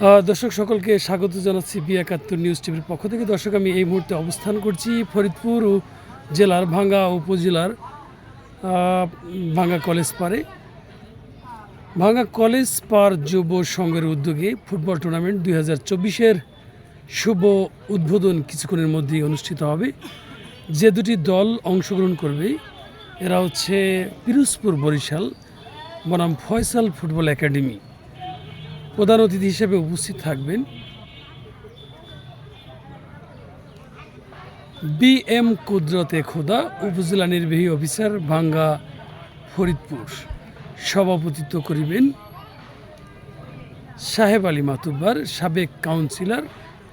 দর্শক সকলকে স্বাগত জানাচ্ছি বি৭১ নিউজ টিভির পক্ষ থেকে। দর্শক, আমি এই মুহূর্তে অবস্থান করছি ফরিদপুর জেলার ভাঙ্গা উপজেলার ভাঙ্গা কলেজ পাড়ে। ভাঙ্গা কলেজ পাড় যুব সংঘের উদ্যোগে ফুটবল টুর্নামেন্ট 2024-এর শুভ উদ্বোধন কিছুক্ষণের মধ্যেই অনুষ্ঠিত হবে। যে দুটি দল অংশগ্রহণ করবে এরা হচ্ছে পিরোজপুর বরিশাল বনাম ফয়সাল ফুটবল একাডেমি। প্রধান অতিথি হিসেবে উপস্থিত থাকবেন BM কুদরতে খোদা, উপজেলা নির্বাহী অফিসার ভাঙ্গা ফরিদপুর। সভাপতিত্ব করিবেন সাহেব আলী মাতুব্বার, সাবেক কাউন্সিলর,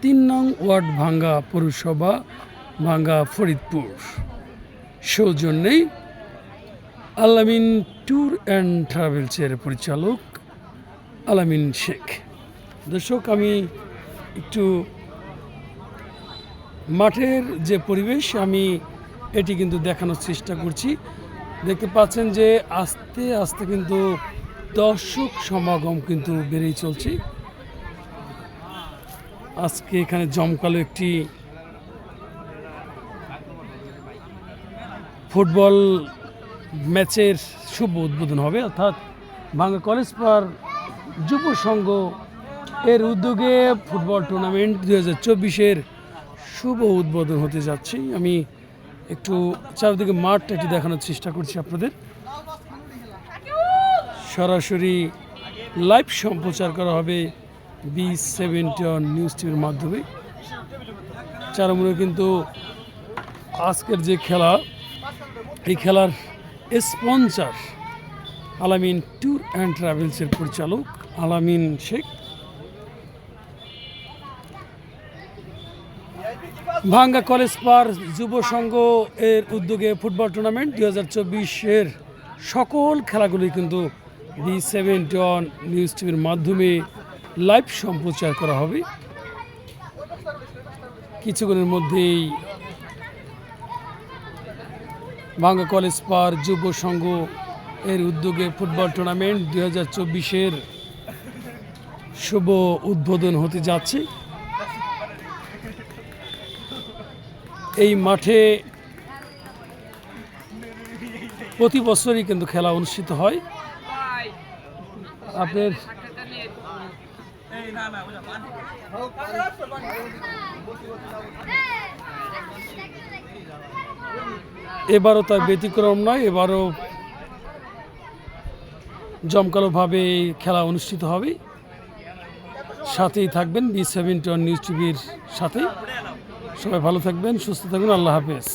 ৩ নং ওয়ার্ড ভাঙ্গা পৌরসভা ভাঙ্গা ফরিদপুর। সৌজন্যে আলামিন ট্যুর অ্যান্ড ট্রাভেলসের পরিচালক আলামিন শেখ। দর্শক, আমি একটু মাঠের যে পরিবেশ আমি এটি কিন্তু দেখানোর চেষ্টা করছি। দেখতে পাচ্ছেন যে আস্তে আস্তে কিন্তু দর্শক সমাগম কিন্তু বেড়েই চলছে। আজকে এখানে জমকালো একটি ফুটবল ম্যাচের শুভ উদ্বোধন হবে, অর্থাৎ ভাঙ্গা কলেজ পাড় যুব সংঘ এর উদ্যোগে ফুটবল টুর্নামেন্ট 2024-এর শুভ উদ্বোধন হতে যাচ্ছে। আমি একটু চারদিকে মাঠটা একটু দেখানোর চেষ্টা করছি আপনাদের। সরাসরি লাইভ সম্প্রচার করা হবে বি৭১ নিউজ টিভির মাধ্যমে। চারমুড়ে কিন্তু আজকের যে খেলা, এই খেলার স্পন্সর আলামিন ট্যুর অ্যান্ড ট্রাভেলসের পরিচালক আলামিন শেখ। ভাঙ্গা কলেজ পাড় যুব সংঘ এর উদ্যোগে ফুটবল টুর্নামেন্ট 2024-এর সকল খেলাগুলি কিন্তু বি৭১ নিউজ টিভির মাধ্যমে লাইভ সম্প্রচার করা হবে। কিছুক্ষণের মধ্যেই ভাঙ্গা কলেজ পাড় যুব সংঘ এর উদ্যোগে ফুটবল টুর্নামেন্ট 2024-এর শুভ উদ্বোধন হতে যাচ্ছে। এই মাঠে প্রতি বছরই কিন্তু খেলা অনুষ্ঠিত হয়। আপনার এবারও তার ব্যতিক্রম নয়, এবারও জমকালোভাবে খেলা অনুষ্ঠিত হবে। সাথেই থাকবেন বি৭১ নিউজ টিভির সাথে। সবাই ভালো থাকবেন, সুস্থ থাকবেন। আল্লাহ হাফেজ।